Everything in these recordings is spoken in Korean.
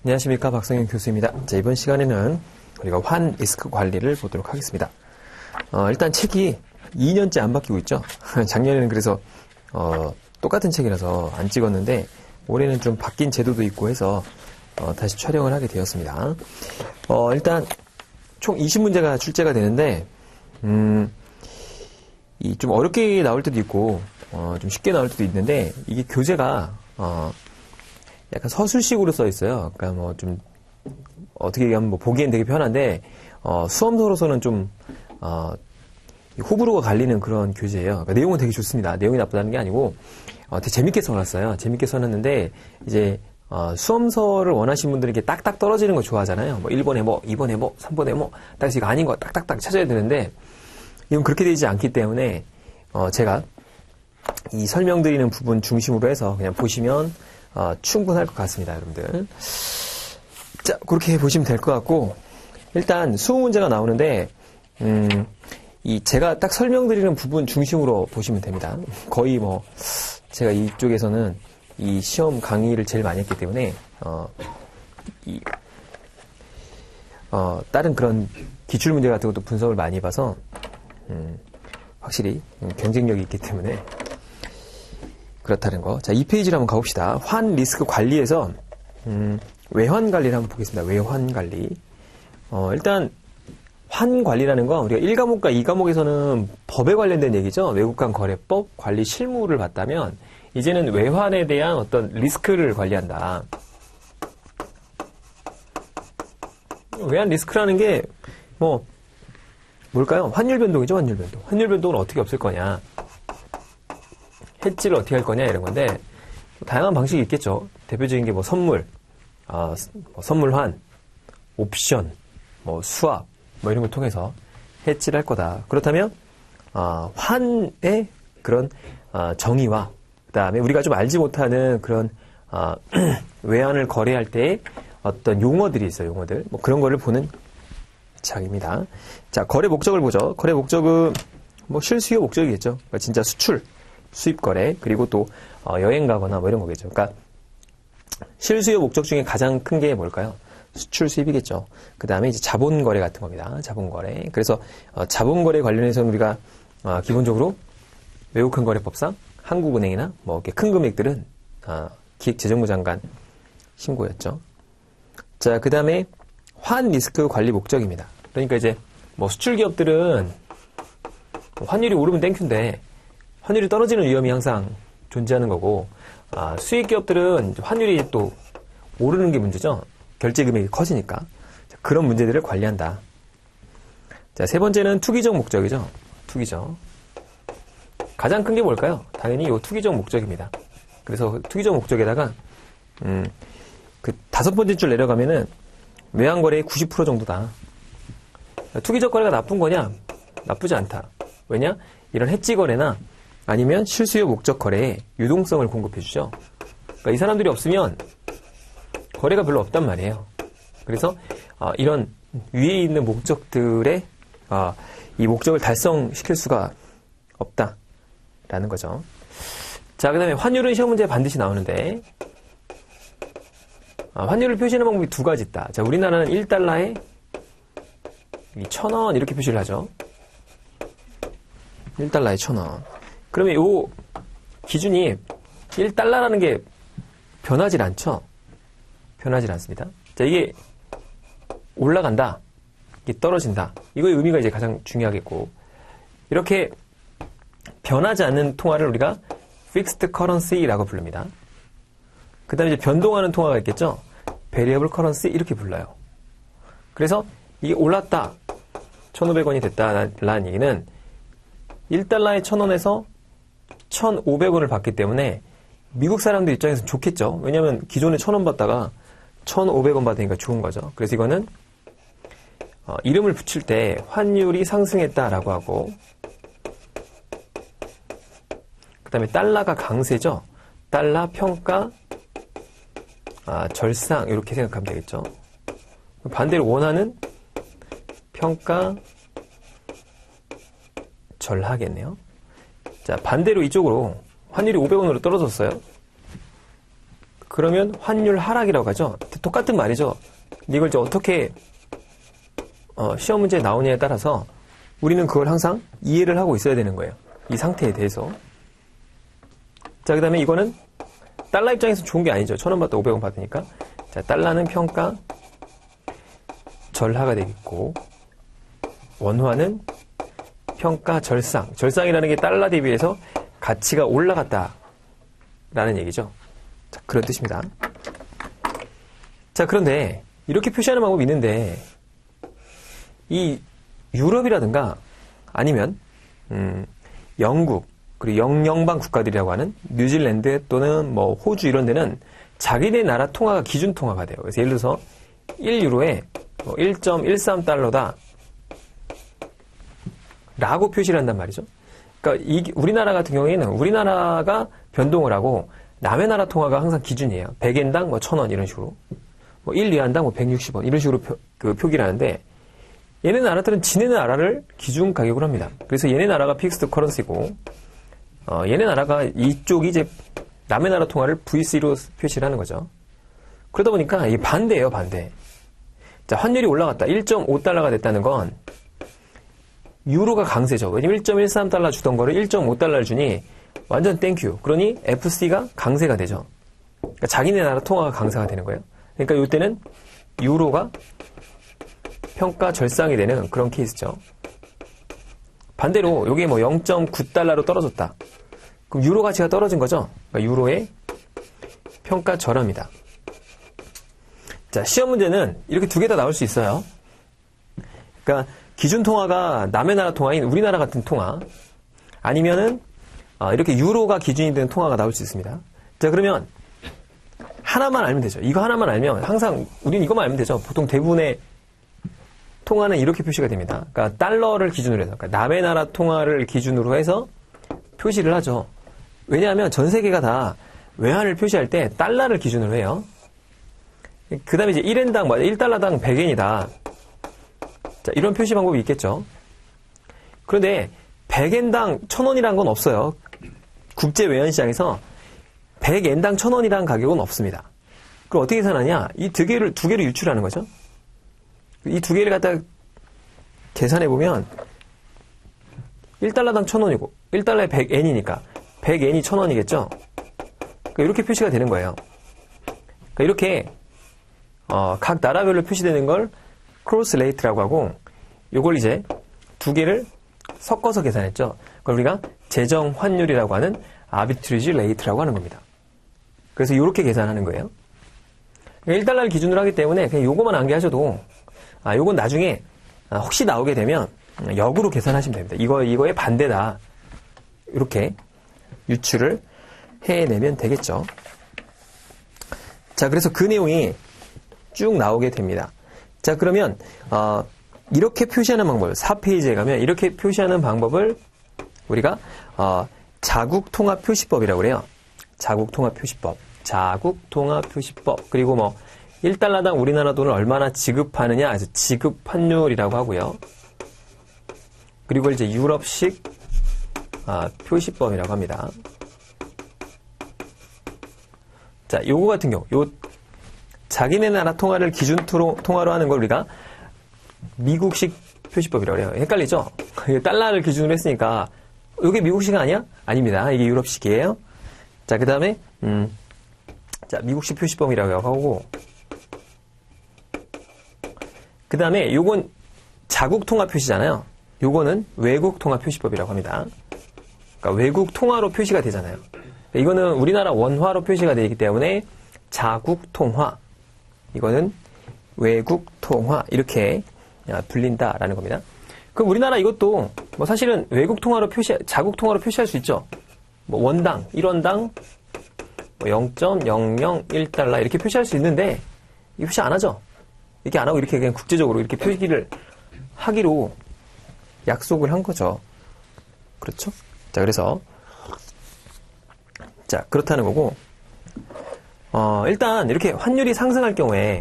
안녕하십니까, 박성현 교수입니다. 자, 이번 시간에는 우리가 환 리스크 관리를 보도록 하겠습니다. 일단 책이 2년째 안 바뀌고 있죠. 작년에는 그래서 똑같은 책이라서 안 찍었는데 올해는 좀 바뀐 제도도 있고 해서 다시 촬영을 하게 되었습니다. 일단 총 20문제가 출제가 되는데 좀 어렵게 나올 때도 있고 좀 쉽게 나올 때도 있는데, 이게 교재가 약간 서술식으로 써 있어요. 그러니까 뭐 좀 어떻게 얘기하면 뭐 보기엔 되게 편한데 수험서로서는 좀 호불호가 갈리는 그런 교재예요. 그러니까 내용은 되게 좋습니다. 내용이 나쁘다는 게 아니고 되게 재밌게 써놨어요. 재밌게 써놨는데 이제 수험서를 원하시는 분들은 이렇게 딱딱 떨어지는 거 좋아하잖아요. 뭐 1번에 뭐, 2번에 뭐, 3번에 뭐, 딱 이거 아닌 거 딱딱딱 찾아야 되는데, 이건 그렇게 되지 않기 때문에 제가 이 설명드리는 부분 중심으로 해서 그냥 보시면 충분할 것 같습니다, 여러분들. 자, 그렇게 보시면 될 것 같고, 일단 20문제가 나오는데 제가 딱 설명드리는 부분 중심으로 보시면 됩니다. 거의 뭐 제가 이쪽에서는 이 시험 강의를 제일 많이 했기 때문에 다른 그런 기출문제 같은 것도 분석을 많이 봐서 확실히 경쟁력이 있기 때문에 그렇다는 거. 자, 2페이지로 한번 가봅시다. 환 리스크 관리에서 외환 관리를 한번 보겠습니다. 외환 관리. 일단 환 관리라는 건 우리가 1과목과 2과목에서는 법에 관련된 얘기죠. 외국 간 거래법, 관리 실무를 봤다면 이제는 외환에 대한 어떤 리스크를 관리한다. 외환 리스크라는 게 뭘까요? 환율 변동이죠, 환율 변동. 환율 변동은 어떻게 없을 거냐? 해지를 어떻게 할 거냐, 이런 건데, 다양한 방식이 있겠죠. 대표적인 게 뭐 선물, 선물환, 옵션, 뭐 수합, 뭐 이런 걸 통해서 해지를 할 거다. 그렇다면, 환의 그런, 정의와, 그 다음에 우리가 좀 알지 못하는 그런, 외환을 거래할 때의 어떤 용어들이 있어요, 용어들. 뭐 그런 거를 보는 장입니다. 자, 거래 목적을 보죠. 거래 목적은 뭐 실수요 목적이겠죠. 그러니까 진짜 수출, 수입 거래, 그리고 또 여행 가거나 뭐 이런 거겠죠. 그러니까 실수요 목적 중에 가장 큰 게 뭘까요? 수출 수입이겠죠. 그 다음에 이제 자본 거래 같은 겁니다. 자본 거래. 그래서 자본 거래 관련해서는 우리가 기본적으로 외국환거래법상 한국은행이나 뭐 이렇게 큰 금액들은 기획재정부 장관 신고였죠. 자, 그 다음에 환 리스크 관리 목적입니다. 그러니까 이제 뭐 수출 기업들은 환율이 오르면 땡큐인데 환율이 떨어지는 위험이 항상 존재하는 거고, 수익 기업들은 환율이 또 오르는 게 문제죠. 결제 금액이 커지니까. 자, 그런 문제들을 관리한다. 자, 세 번째는 투기적 목적이죠. 투기적. 가장 큰 게 뭘까요? 당연히 이 투기적 목적입니다. 그래서 투기적 목적에다가 그 5번째 줄 내려가면은 외환거래의 90% 정도다. 투기적 거래가 나쁜 거냐? 나쁘지 않다. 왜냐? 이런 해지 거래나 아니면 실수요 목적 거래에 유동성을 공급해주죠. 그러니까 이 사람들이 없으면 거래가 별로 없단 말이에요. 그래서 이런 위에 있는 목적들의 이 목적을 달성시킬 수가 없다라는 거죠. 자, 그 다음에 환율은 시험 문제에 반드시 나오는데, 환율을 표시하는 방법이 두 가지 있다. 자, 우리나라는 1달러에 1,000원 이렇게 표시를 하죠. 1달러에 1,000원. 그러면 요 기준이 1달러라는 게 변하질 않죠. 변하질 않습니다. 자, 이게 올라간다. 이게 떨어진다. 이거의 의미가 이제 가장 중요하겠고, 이렇게 변하지 않는 통화를 우리가 fixed currency라고 부릅니다. 그 다음에 이제 변동하는 통화가 있겠죠. variable currency 이렇게 불러요. 그래서 이게 올랐다. 1,500원이 됐다라는 얘기는 1달러에 1,000원에서 1,500원을 받기 때문에 미국 사람들 입장에서는 좋겠죠. 왜냐하면 기존에 1,000원 받다가 1,500원 받으니까 좋은 거죠. 그래서 이거는 이름을 붙일 때 환율이 상승했다라고 하고, 그 다음에 달러가 강세죠. 달러 평가 절상 이렇게 생각하면 되겠죠. 반대로 원화는 평가 절하겠네요. 자, 반대로 이쪽으로 환율이 500원으로 떨어졌어요. 그러면 환율 하락이라고 하죠. 똑같은 말이죠. 이걸 이제 어떻게 시험 문제에 나오냐에 따라서 우리는 그걸 항상 이해를 하고 있어야 되는 거예요. 이 상태에 대해서. 자, 그 다음에 이거는 달러 입장에서 좋은 게 아니죠. 1,000원 받다 500원 받으니까. 자, 달러는 평가 절하가 되겠고, 원화는 평가 절상. 절상이라는 게 달러 대비해서 가치가 올라갔다라는 얘기죠. 자, 그런 뜻입니다. 자, 그런데 이렇게 표시하는 방법이 있는데, 이 유럽이라든가 아니면 영국, 그리고 영영방 국가들이라고 하는 뉴질랜드 또는 뭐 호주 이런 데는 자기네 나라 통화가 기준 통화가 돼요. 그래서 예를 들어서 1유로에 1.13달러다 라고 표시를 한단 말이죠. 그러니까 우리나라 같은 경우에는 우리나라가 변동을 하고 남의 나라 통화가 항상 기준이에요. 100엔당 뭐 1,000원 이런 식으로. 뭐 1위안당 뭐 160원 이런 식으로 표기를 하는데 얘네 나라들은 지네 나라를 기준 가격으로 합니다. 그래서 얘네 나라가 픽스드 커런시고 얘네 나라가 이쪽이 이제 남의 나라 통화를 VC로 표시를 하는 거죠. 그러다 보니까 이 반대예요, 반대. 자, 환율이 올라갔다. 1.5달러가 됐다는 건 유로가 강세죠. 왜냐면 1.13달러 주던 거를 1.5달러를 주니 완전 땡큐. 그러니 FC가 강세가 되죠. 그러니까 자기네 나라 통화가 강세가 되는 거예요. 그러니까 이때는 유로가 평가 절상이 되는 그런 케이스죠. 반대로 여기 뭐 0.9달러로 떨어졌다. 그럼 유로 가치가 떨어진 거죠. 그러니까 유로의 평가 절하입니다. 자, 시험 문제는 이렇게 두 개 다 나올 수 있어요. 그러니까 기준 통화가 남의 나라 통화인 우리나라 같은 통화, 아니면은 이렇게 유로가 기준이 되는 통화가 나올 수 있습니다. 자, 그러면 하나만 알면 되죠. 이거 하나만 알면 항상 우리는 이것만 알면 되죠. 보통 대부분의 통화는 이렇게 표시가 됩니다. 그러니까 달러를 기준으로 해서, 그러니까 남의 나라 통화를 기준으로 해서 표시를 하죠. 왜냐하면 전 세계가 다 외환을 표시할 때 달러를 기준으로 해요. 그 다음에 이제 1엔당, 1달러당 100엔이다. 자, 이런 표시 방법이 있겠죠. 그런데 100엔당 1,000원이라는 건 없어요. 국제 외환 시장에서 100엔당 1,000원이라는 가격은 없습니다. 그럼 어떻게 계산하냐? 이 두 개를 유출하는 거죠. 이 두 개를 갖다 계산해보면 1달러당 1,000원이고 1달러에 100엔이니까 100엔이 1,000원이겠죠. 그러니까 이렇게 표시가 되는 거예요. 그러니까 이렇게 각 나라별로 표시되는 걸 크로스 레이트라고 하고, 요걸 이제 두 개를 섞어서 계산했죠. 그걸 우리가 재정 환율이라고 하는 아비트리지 레이트라고 하는 겁니다. 그래서 이렇게 계산하는 거예요. 1달러를 기준으로 하기 때문에 그냥 요거만 암기하셔도, 요건 나중에 혹시 나오게 되면 역으로 계산하시면 됩니다. 이거의 반대다. 이렇게 유출을 해내면 되겠죠. 자, 그래서 그 내용이 쭉 나오게 됩니다. 자, 그러면 이렇게 표시하는 방법, 4페이지에 가면 이렇게 표시하는 방법을 우리가 자국통화표시법이라고 그래요. 자국통화표시법. 자국통화표시법. 그리고 뭐 1달러당 우리나라 돈을 얼마나 지급하느냐, 아주 지급환율이라고 하고요. 그리고 이제 유럽식 표시법이라고 합니다. 자, 요거 같은 경우, 자기네 나라 통화를 기준 통화로 하는 걸 우리가 미국식 표시법이라고 해요. 헷갈리죠? 달러를 기준으로 했으니까 이게 미국식 아니야? 아닙니다. 이게 유럽식이에요. 자, 그 다음에 자, 미국식 표시법이라고 하고, 그 다음에 요건 자국 통화 표시잖아요. 요거는 외국 통화 표시법이라고 합니다. 그러니까 외국 통화로 표시가 되잖아요. 이거는 우리나라 원화로 표시가 되기 때문에 자국 통화, 이거는 외국 통화, 이렇게 불린다라는 겁니다. 그럼 우리나라 이것도 뭐 사실은 외국 통화로 자국 통화로 표시할 수 있죠. 뭐 원당, 1원당 0.001달러 이렇게 표시할 수 있는데, 이 표시 안 하죠. 이렇게 안 하고 이렇게 그냥 국제적으로 이렇게 표기를 하기로 약속을 한 거죠. 그렇죠? 자, 그래서 자, 그렇다는 거고, 일단 이렇게 환율이 상승할 경우에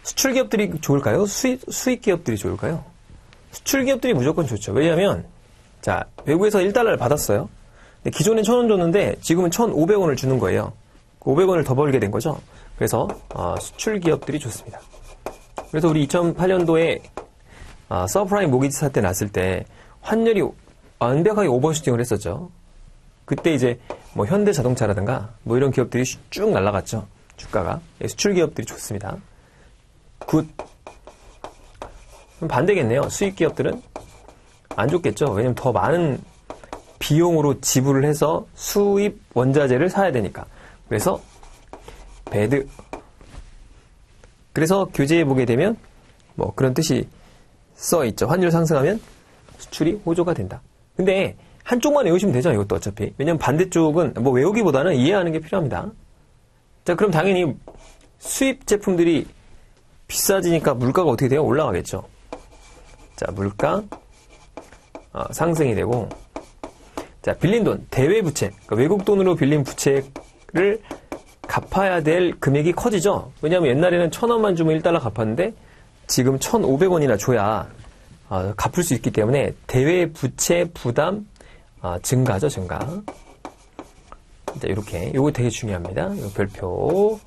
수출 기업들이 좋을까요? 수입 기업들이 좋을까요? 수출 기업들이 무조건 좋죠. 왜냐하면 자, 외국에서 1달러를 받았어요. 근데 기존엔 1,000원 줬는데 지금은 1,500원을 주는 거예요. 500원을 더 벌게 된 거죠. 그래서 수출 기업들이 좋습니다. 그래서 우리 2008년도에 서프라임 모기지 사태 났을 때 환율이 완벽하게 오버슈팅을 했었죠. 그때 이제 뭐 현대자동차라든가 뭐 이런 기업들이 쭉 날아갔죠. 주가가. 수출 기업들이 좋습니다. 굿. 그럼 반대겠네요. 수입 기업들은 안 좋겠죠. 왜냐면 더 많은 비용으로 지불을 해서 수입 원자재를 사야 되니까. 그래서 배드. 그래서 교재에 보게 되면 뭐 그런 뜻이 써 있죠. 환율 상승하면 수출이 호조가 된다. 근데 한쪽만 외우시면 되죠. 이것도 어차피. 왜냐면 반대쪽은 뭐 외우기보다는 이해하는 게 필요합니다. 자, 그럼 당연히 수입 제품들이 비싸지니까 물가가 어떻게 돼요? 올라가겠죠. 자, 물가 상승이 되고, 자, 빌린 돈, 대외 부채, 그러니까 외국 돈으로 빌린 부채를 갚아야 될 금액이 커지죠. 왜냐하면 옛날에는 1,000원만 주면 1달러 갚았는데 지금 1,500원이나 줘야 갚을 수 있기 때문에 대외 부채 부담 증가죠, 증가. 자, 이렇게 요거 되게 중요합니다. 요 별표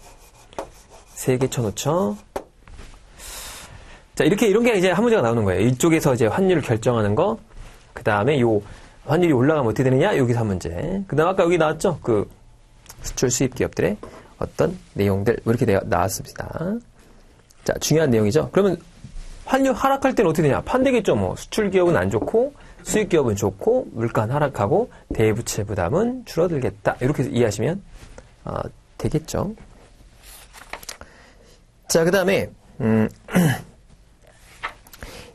3개 쳐놓죠. 자, 이런 게 이제 한 문제가 나오는 거예요. 이쪽에서 이제 환율을 결정하는 거, 그 다음에 요 환율이 올라가면 어떻게 되느냐, 여기서 한 문제. 그 다음 아까 여기 나왔죠, 그 수출 수입 기업들의 어떤 내용들 뭐 이렇게 나왔습니다. 자, 중요한 내용이죠. 그러면 환율 하락할 때는 어떻게 되냐? 판되겠죠. 뭐 수출 기업은 안 좋고 수입 기업은 좋고 물가는 하락하고 대부채 부담은 줄어들겠다. 이렇게 이해하시면 되겠죠. 자, 그다음에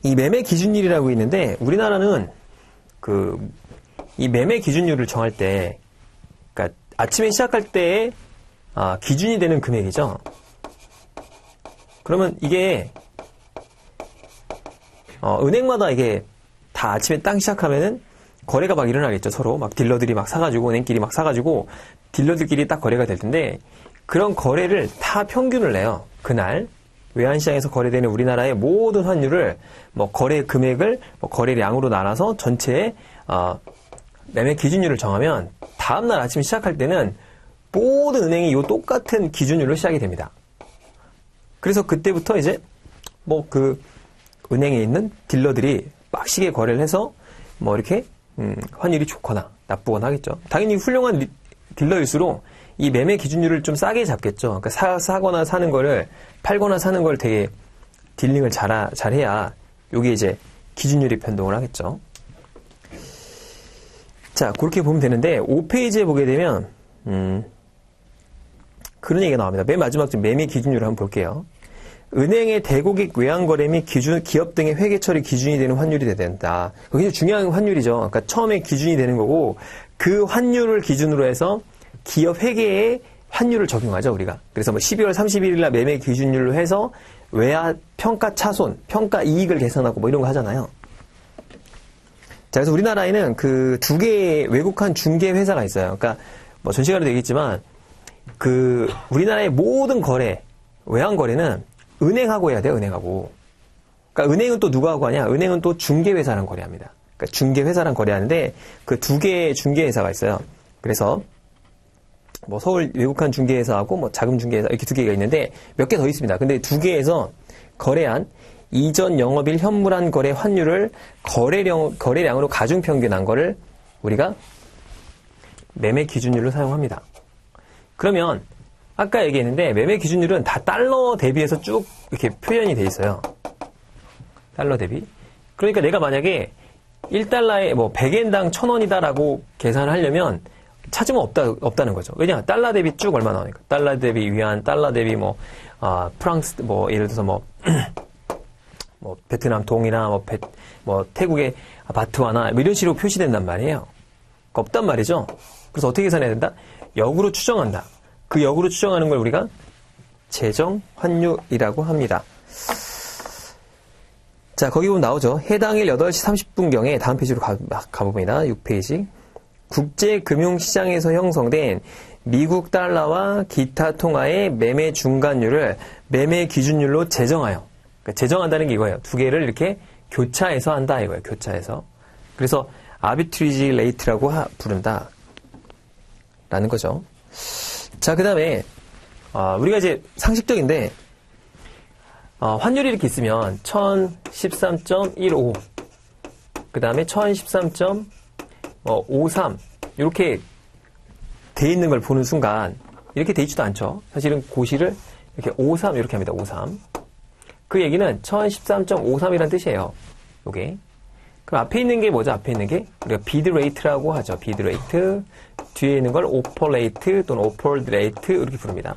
이 매매 기준율이라고 있는데 우리나라는 이 매매 기준율을 정할 때, 그러니까 아침에 시작할 때에 기준이 되는 금액이죠. 그러면 이게 은행마다 이게 다 아침에 딱 시작하면은 거래가 막 일어나겠죠. 서로 막 딜러들이 막 사가지고 은행끼리 막 사가지고 딜러들끼리 딱 거래가 될 텐데 그런 거래를 다 평균을 내요. 그날 외환시장에서 거래되는 우리나라의 모든 환율을 뭐 거래 금액을 뭐 거래량으로 나눠서 전체의 매매 기준율을 정하면 다음날 아침 시작할 때는 모든 은행이 이 똑같은 기준율로 시작이 됩니다. 그래서 그때부터 이제 뭐 그 은행에 있는 딜러들이 빡시게 거래를 해서 뭐 이렇게 환율이 좋거나 나쁘거나 하겠죠. 당연히 훌륭한 딜러일수록 이 매매 기준율을 좀 싸게 잡겠죠. 그러니까 사거나 사는 거를 팔거나 사는 걸 되게 딜링을 잘해야 요게 이제 기준율이 변동을 하겠죠. 자, 그렇게 보면 되는데 5페이지에 보게 되면 그런 얘기가 나옵니다. 맨 마지막 좀 매매 기준율을 한번 볼게요. 은행의 대고객 외환거래 및 기업 등의 회계 처리 기준이 되는 환율이 돼야 된다. 굉장히 중요한 환율이죠. 그러니까 처음에 기준이 되는 거고 그 환율을 기준으로 해서 기업 회계에 환율을 적용하죠, 우리가. 그래서 뭐 12월 31일 날 매매 기준율로 해서 외화 평가 차손, 평가 이익을 계산하고 뭐 이런 거 하잖아요. 자, 그래서 우리나라에는 그 두 개의 외국한 중개 회사가 있어요. 그러니까 뭐 전 시간에도 얘기했지만 그 우리나라의 모든 거래, 외환 거래는 은행하고 해야 돼요, 은행하고. 그러니까 은행은 또 누가 하고 하냐? 은행은 또 중개회사랑 거래합니다. 그러니까 중개회사랑 거래하는데 그 두 개의 중개회사가 있어요. 그래서 뭐 서울 외국한 중개회사하고 뭐 자금 중개회사 이렇게 두 개가 있는데 몇 개 더 있습니다. 근데 두 개에서 거래한 이전 영업일 현물한 거래 환율을 거래량으로 가중평균한 거를 우리가 매매 기준율로 사용합니다. 그러면 아까 얘기했는데 매매 기준율은 다 달러 대비해서 쭉 이렇게 표현이 돼 있어요. 달러 대비. 그러니까 내가 만약에 1달러에 뭐 100엔당 1,000원이다라고 계산을 하려면 찾으면 없다는 거죠. 왜냐? 달러 대비 쭉 얼마 나오니까. 달러 대비 위안, 달러 대비 뭐 프랑스 뭐 예를 들어서 뭐 베트남 동이나 뭐 태국의 바트와나 뭐 이런 식으로 표시된단 말이에요. 없단 말이죠. 그래서 어떻게 계산해야 된다? 역으로 추정한다. 그 역으로 추정하는 걸 우리가 재정 환율이라고 합니다. 자, 거기 보면 나오죠. 해당일 8시 30분경에 다음 페이지로 가봅니다. 6페이지. 국제금융시장에서 형성된 미국 달러와 기타 통화의 매매 중간율을 매매 기준율로 제정하여. 그러니까 제정한다는 게 이거예요. 두 개를 이렇게 교차해서 한다 이거예요. 교차해서. 그래서 아비트리지 레이트라고 부른다. 라는 거죠. 자, 그 다음에, 우리가 이제 상식적인데, 환율이 이렇게 있으면 1013.15, 그 다음에 1013.53, 이렇게 돼 있는 걸 보는 순간, 이렇게 돼 있지도 않죠. 사실은 고시를 이렇게 53 이렇게 합니다. 53. 그 얘기는 1013.53이라는 뜻이에요. 요게. 그럼 앞에 있는 게 뭐죠? 앞에 있는 게 우리가 비드 레이트라고 하죠. 비드 레이트. 뒤에 있는 걸 오퍼 레이트 또는 오퍼드 레이트 이렇게 부릅니다.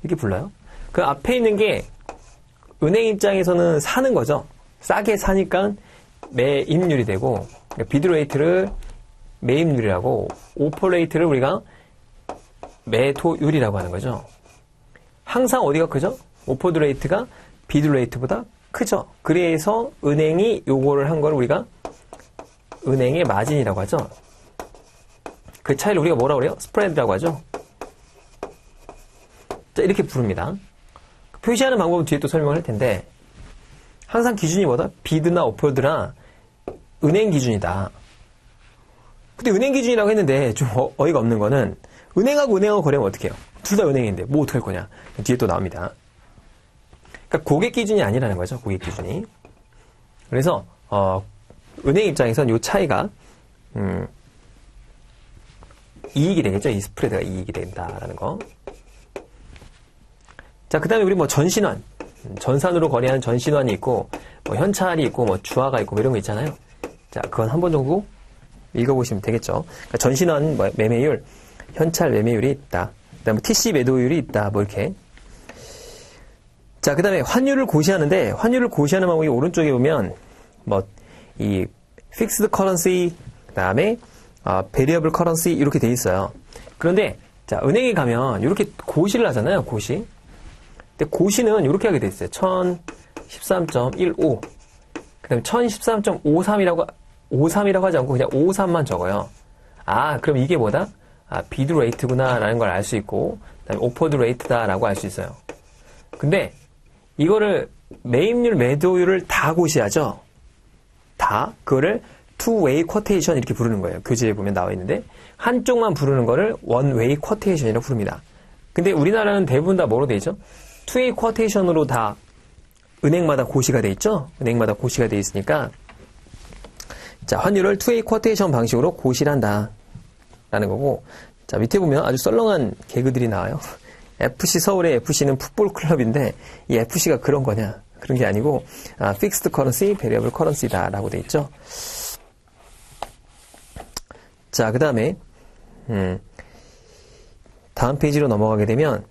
이렇게 불러요. 그 앞에 있는 게 은행 입장에서는 사는 거죠. 싸게 사니까 매입률이 되고, 그러니까 비드 레이트를 매입률이라고, 오퍼 레이트를 우리가 매도율이라고 하는 거죠. 항상 어디가 크죠? 오퍼드 레이트가 비드 레이트보다 크죠. 그래서 은행이 요거를 한 걸 우리가 은행의 마진이라고 하죠. 그 차이를 우리가 뭐라고 그래요? 스프레드라고 하죠. 자, 이렇게 부릅니다. 표시하는 방법은 뒤에 또 설명을 할 텐데, 항상 기준이 뭐다? 비드나 오퍼드나 은행 기준이다. 근데 은행 기준이라고 했는데 좀 어이가 없는 거는, 은행하고 거래하면 어떻게 해요? 둘 다 은행인데 뭐 어떻게 할 거냐? 뒤에 또 나옵니다. 그러니까 고객 기준이 아니라는 거죠. 고객 기준이. 그래서 은행 입장에선 이 차이가 이익이 되겠죠. 이 스프레드가 이익이 된다라는 거. 자, 그 다음에 우리 뭐 전신환, 전산으로 거래하는 전신환이 있고, 뭐 현찰이 있고, 뭐 주화가 있고, 뭐 이런 거 있잖아요. 자, 그건 한 번 정도 읽어보시면 되겠죠. 그러니까 전신환 매매율, 현찰 매매율이 있다. 그 다음에 TC 매도율이 있다. 뭐 이렇게. 자, 그 다음에 환율을 고시하는데, 환율을 고시하는 방법이 오른쪽에 보면, 이 fixed currency, 그 다음에 variable currency 이렇게 돼 있어요. 그런데, 자, 은행에 가면 이렇게 고시를 하잖아요. 고시. 근데 고시는 이렇게 하게 돼 있어요. 1013.15. 그 다음에 1013.53이라고 하지 않고 그냥 53만 적어요. 그럼 이게 뭐다? 비드 레이트구나 라는 걸 알 수 있고, 그다음에 오퍼드 레이트다라고 알 수 있어요. 근데 이거를 매입률, 매도율을 다 고시하죠. 다 그거를 two-way quotation 이렇게 부르는 거예요. 교재에 보면 나와 있는데 한쪽만 부르는 거를 one-way quotation이라고 부릅니다. 근데 우리나라는 대부분 다 뭐로 돼 있죠? two-way quotation으로 다 은행마다 고시가 돼 있죠. 은행마다 고시가 돼 있으니까, 자, 환율을 two-way quotation 방식으로 고시를 한다 라는 거고, 자, 밑에 보면 아주 썰렁한 개그들이 나와요. FC 서울의 FC는 풋볼 클럽인데 이 FC가 그런 거냐? 그런 게 아니고 fixed currency, variable currency다 라고 돼 있죠. 자, 그 다음에 다음 페이지로 넘어가게 되면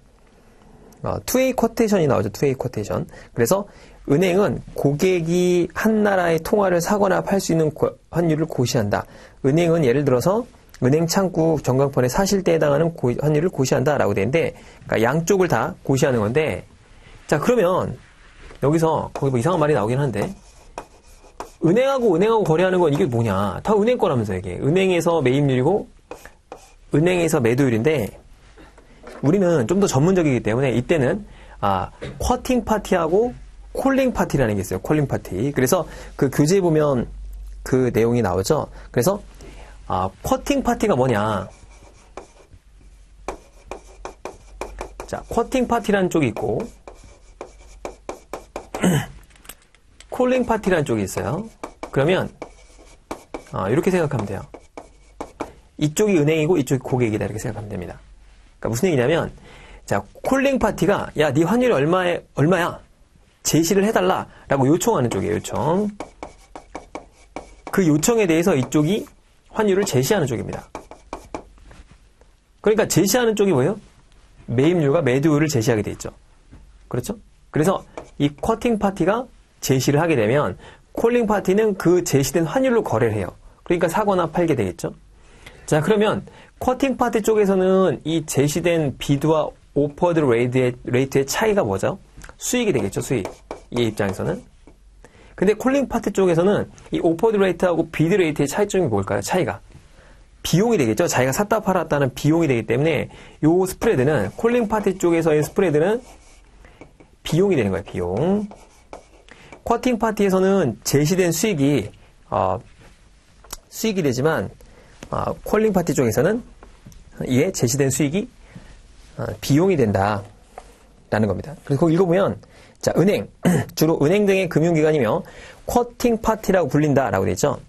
two-way quotation이 나오죠. two-way quotation. 그래서 은행은 고객이 한 나라의 통화를 사거나 팔 수 있는 환율을 고시한다. 은행은 예를 들어서 은행 창구 전광판에 사실 때에 해당하는 환율을 고시한다라고 되는데, 그러니까 양쪽을 다 고시하는 건데, 자, 그러면 여기서 거기 뭐 이상한 말이 나오긴 한데, 은행하고 거래하는 건 이게 뭐냐? 다 은행 거라면서 이게. 은행에서 매입률이고 은행에서 매도율인데, 우리는 좀 더 전문적이기 때문에 이때는 쿼팅 파티하고 콜링 파티라는 게 있어요. 콜링 파티. 그래서 그 교재에 보면 그 내용이 나오죠. 그래서 쿼팅 파티가 뭐냐? 자, 쿼팅 파티라는 쪽이 있고 콜링 파티라는 쪽이 있어요. 그러면 이렇게 생각하면 돼요. 이쪽이 은행이고 이쪽이 고객이다 이렇게 생각하면 됩니다. 그러니까 무슨 얘기냐면, 자, 콜링 파티가 야, 네 환율이 얼마야? 제시를 해달라라고 요청하는 쪽이에요. 요청. 그 요청에 대해서 이쪽이 환율을 제시하는 쪽입니다. 그러니까 제시하는 쪽이 뭐예요? 매입률과 매도율을 제시하게 돼 있죠. 그렇죠? 그래서 이 쿼팅 파티가 제시를 하게 되면 콜링 파티는 그 제시된 환율로 거래를 해요. 그러니까 사거나 팔게 되겠죠. 자, 그러면 쿼팅 파티 쪽에서는 이 제시된 비드와 오퍼드 레이트의 차이가 뭐죠? 수익이 되겠죠. 수익. 이 입장에서는. 근데 콜링 파티 쪽에서는 이 오퍼드 레이트하고 비드 레이트의 차이점이 뭘까요? 차이가 비용이 되겠죠. 자기가 샀다 팔았다는 비용이 되기 때문에 요 스프레드는, 콜링 파티 쪽에서의 스프레드는 비용이 되는 거예요. 비용. 쿼팅 파티에서는 제시된 수익이 수익이 되지만 콜링 파티 쪽에서는 이에 제시된 수익이 비용이 된다라는 겁니다. 그래서 거기 읽어보면 자, 은행 주로 은행 등의 금융기관이며 쿼팅 파티라고 불린다라고 되어 있죠.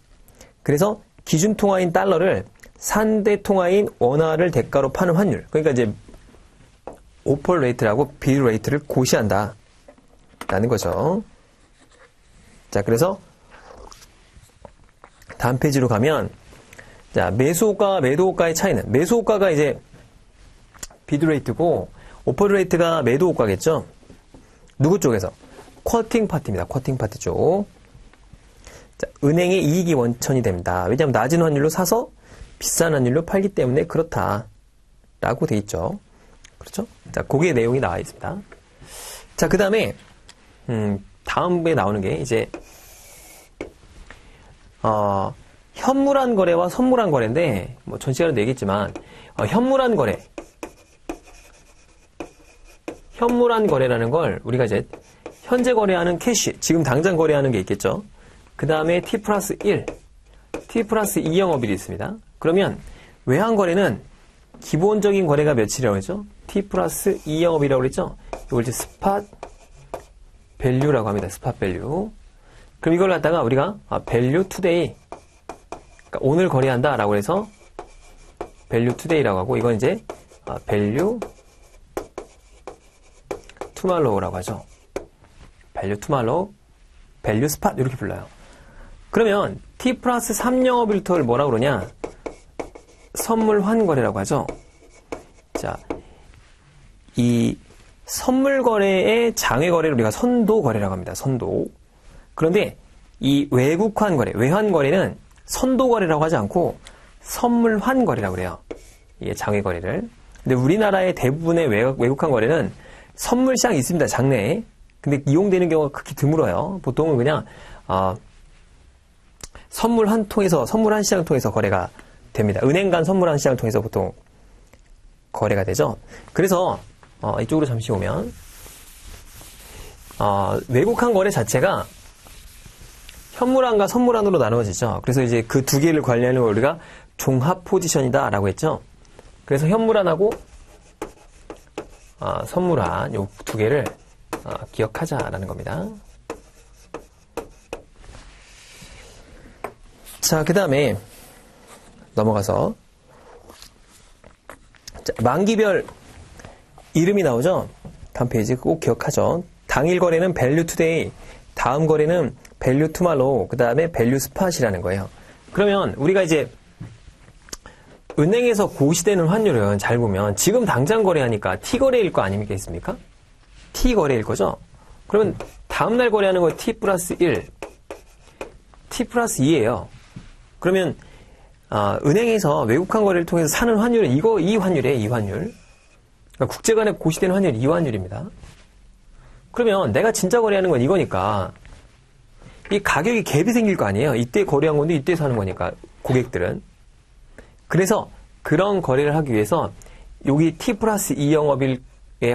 그래서 기준 통화인 달러를 상대 통화인 원화를 대가로 파는 환율. 그러니까 이제 오퍼 레이트라고 비율 레이트를 고시한다 라는 거죠. 자, 그래서 다음 페이지로 가면 자, 매수호가와 매도호가의 차이는 매수호가가 이제 비드 레이트고 오퍼 레이트가 매도호가겠죠. 누구 쪽에서? 쿼팅 파티입니다. 쿼팅 파티 쪽. 자, 은행의 이익이 원천이 됩니다. 왜냐하면 낮은 환율로 사서 비싼 환율로 팔기 때문에 그렇다라고 돼 있죠. 그렇죠? 자, 거기에 내용이 나와 있습니다. 자, 그 다음에 다음에 나오는 게 이제 현물한 거래와 선물한 거래인데 뭐 전 시간에도 얘기했지만 현물한 거래, 현물한 거래라는 걸 우리가 이제 현재 거래하는 캐시, 지금 당장 거래하는 게 있겠죠. 그 다음에 T 플러스 1, T 플러스 2 영업일이 있습니다. 그러면 외환 거래는 기본적인 거래가 며칠이라고 했죠? T 플러스 2 영업이라고 그랬죠? 이걸 이제 스팟 밸류라고 합니다. 스팟 밸류. 그럼 이걸 갖다가 우리가 밸류 투데이, 그러니까 오늘 거래한다 라고 해서 밸류 투데이라고 하고, 이건 이제 밸류 투말로우라고 하죠. 밸류 투말로우, 밸류 스팟 이렇게 불러요. 그러면 T 플러스 3 영업일터를 뭐라고 그러냐? 선물 환 거래라고 하죠. 자, 이 선물 거래의 장외 거래를 우리가 선도 거래라고 합니다. 선도. 그런데 이 외국환 거래, 외환 거래는 선도 거래라고 하지 않고 선물 환 거래라고 그래요. 이게 장외 거래를. 근데 우리나라의 대부분의 외국환 거래는 선물 시장이 있습니다. 장내에. 근데 이용되는 경우가 극히 드물어요. 보통은 그냥 선물 한 시장을 통해서 거래가 됩니다. 은행 간 선물 한 시장을 통해서 보통 거래가 되죠. 그래서 이쪽으로 잠시 오면 외국환 거래 자체가 현물환과 선물환으로 나누어지죠. 그래서 이제 그 두 개를 관리하는 걸 우리가 종합 포지션이다 라고 했죠. 그래서 현물환하고 선물환 요 두 개를 기억하자라는 겁니다. 자, 그 다음에 넘어가서 자, 만기별 이름이 나오죠. 다음 페이지 꼭 기억하죠. 당일 거래는 밸류 투데이, 다음 거래는 밸류 투말로우, 그 다음에 밸류 스팟이라는 거예요. 그러면 우리가 이제 은행에서 고시되는 환율은 잘 보면 지금 당장 거래하니까 T 거래일 거 아니겠습니까? T 거래일 거죠. 그러면 다음날 거래하는 거 T 플러스 1, T 플러스 2예요. 그러면 은행에서 외국환 거래를 통해서 사는 환율은 이 환율이에요. 이 환율. 그러니까 국제 간에 고시되는 환율이 이 환율입니다. 그러면 내가 진짜 거래하는 건 이거니까 이 가격이 갭이 생길 거 아니에요. 이때 거래한 건데 이때 사는 거니까 고객들은. 그래서 그런 거래를 하기 위해서 여기 T 플러스 2 영업일의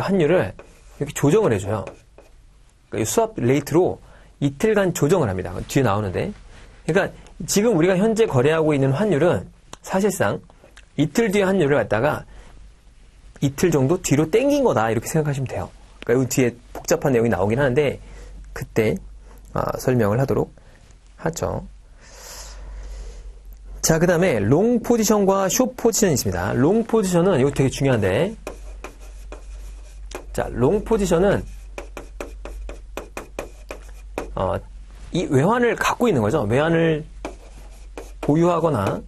환율을 이렇게 조정을 해줘요. 그러니까 수합 레이트로 이틀간 조정을 합니다. 뒤에 나오는데. 그러니까 지금 우리가 현재 거래하고 있는 환율은 사실상 이틀 뒤의 환율을 갖다가 이틀 정도 뒤로 땡긴 거다 이렇게 생각하시면 돼요. 그러니까 여기 뒤에 복잡한 내용이 나오긴 하는데 그때 설명을 하도록 하죠. 자, 그 다음에 롱 포지션과 숏 포지션이 있습니다. 롱 포지션은 이거 되게 중요한데, 자, 롱 포지션은 이 외환을 갖고 있는 거죠. 외환을 보유하거나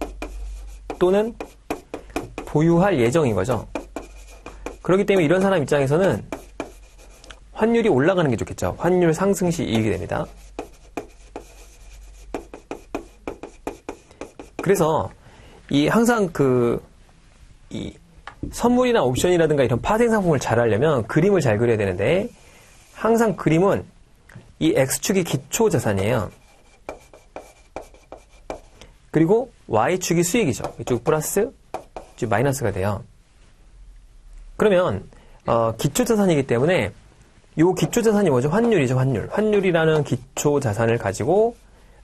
또는 보유할 예정인 거죠. 그렇기 때문에 이런 사람 입장에서는 환율이 올라가는 게 좋겠죠. 환율 상승 시 이익이 됩니다. 그래서 항상 이 선물이나 옵션이라든가 이런 파생 상품을 잘 하려면 그림을 잘 그려야 되는데, 항상 그림은 이 X축이 기초 자산이에요. 그리고 Y축이 수익이죠. 이쪽 플러스, 이쪽 마이너스가 돼요. 그러면 기초 자산이기 때문에 이 기초 자산이 뭐죠? 환율이죠. 환율이라는 기초 자산을 가지고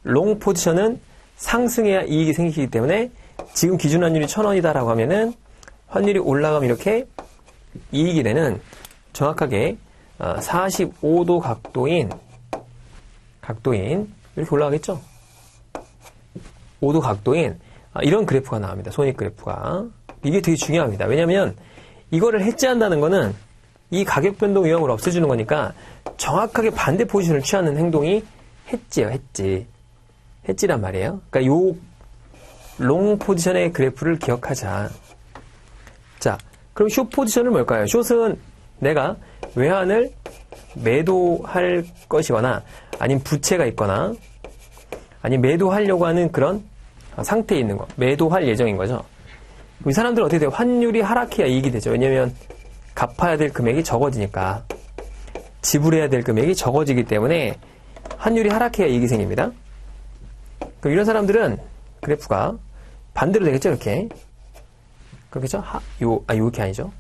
롱 포지션은 상승해야 이익이 생기기 때문에 지금 기준 환율이 1,000원이다라고 하면은 환율이 올라가면 이렇게 이익이 되는 정확하게 45도 각도인 이렇게 올라가겠죠? 5도 각도인 이런 그래프가 나옵니다. 손익 그래프가. 이게 되게 중요합니다. 왜냐하면 이거를 해지한다는 거는 이 가격 변동 위험을 없애주는 거니까 정확하게 반대 포지션을 취하는 행동이 해지예요. 해지란 말이에요. 그러니까 요 롱 포지션의 그래프를 기억하자. 자, 그럼 숏 포지션은 뭘까요? 숏은 내가 외환을 매도할 것이거나 아니면 부채가 있거나 아니면 매도하려고 하는 그런 상태에 있는 거. 매도할 예정인 거죠. 이 사람들은 어떻게 돼요? 환율이 하락해야 이익이 되죠. 왜냐면 갚아야 될 금액이 적어지니까. 지불해야 될 금액이 적어지기 때문에 환율이 하락해야 이익이 생깁니다. 그럼 이런 사람들은 그래프가 반대로 되겠죠, 이렇게. 그렇겠죠? 요렇게 아니죠.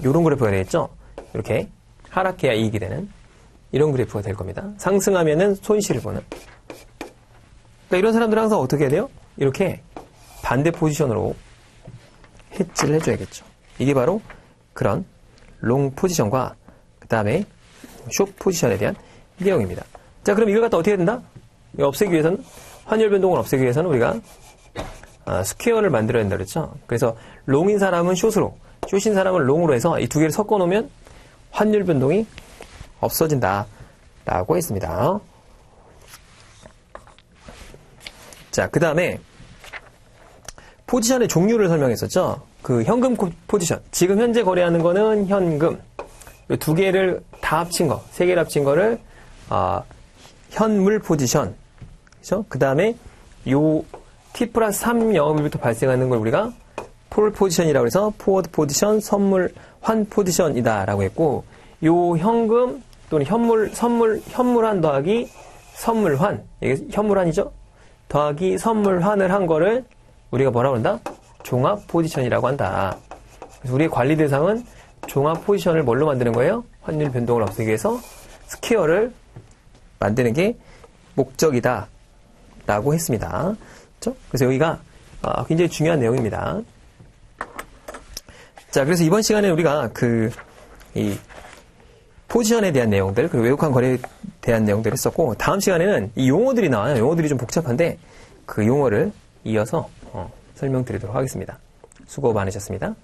요런 그래프가 되겠죠? 이렇게 하락해야 이익이 되는 이런 그래프가 될 겁니다. 상승하면은 손실을 보는. 그러니까 이런 사람들은 항상 어떻게 해야 돼요? 이렇게 반대 포지션으로 해지를 해줘야겠죠. 이게 바로 그런 롱 포지션과 그 다음에 숏 포지션에 대한 내용입니다. 자, 그럼 이걸 갖다 어떻게 해야 된다? 이거 없애기 위해서는, 환율 변동을 없애기 위해서는 우리가 스퀘어를 만들어야 된다 그랬죠? 그래서 롱인 사람은 숏으로, 숏인 사람은 롱으로 해서 이 두 개를 섞어 놓으면 환율 변동이 없어진다 라고 했습니다. 자, 그 다음에 포지션의 종류를 설명했었죠? 그 현금 포지션. 지금 현재 거래하는 거는 현금. 이 두 개를 다 합친 거, 세 개를 합친 거를 현물 포지션. 그죠? 그 다음에 요 T+3 영업일부터 발생하는 걸 우리가 폴 포지션이라고 해서 포워드 포지션, 선물, 환 포지션이다라고 했고, 요 현금 또는 현물환 더하기 선물환. 이게 현물환이죠? 더하기 선물환을 한 거를 우리가 뭐라고 한다? 종합 포지션이라고 한다. 그래서 우리의 관리 대상은 종합 포지션을 뭘로 만드는 거예요? 환율 변동을 없애기 위해서 스퀘어를 만드는 게 목적이다 라고 했습니다. 그렇죠? 그래서 여기가 굉장히 중요한 내용입니다. 자, 그래서 이번 시간에 우리가 이 포지션에 대한 내용들, 그리고 외국환 거래에 대한 내용들을 했었고, 다음 시간에는 이 용어들이 나와요. 용어들이 좀 복잡한데 그 용어를 이어서 설명드리도록 하겠습니다. 수고 많으셨습니다.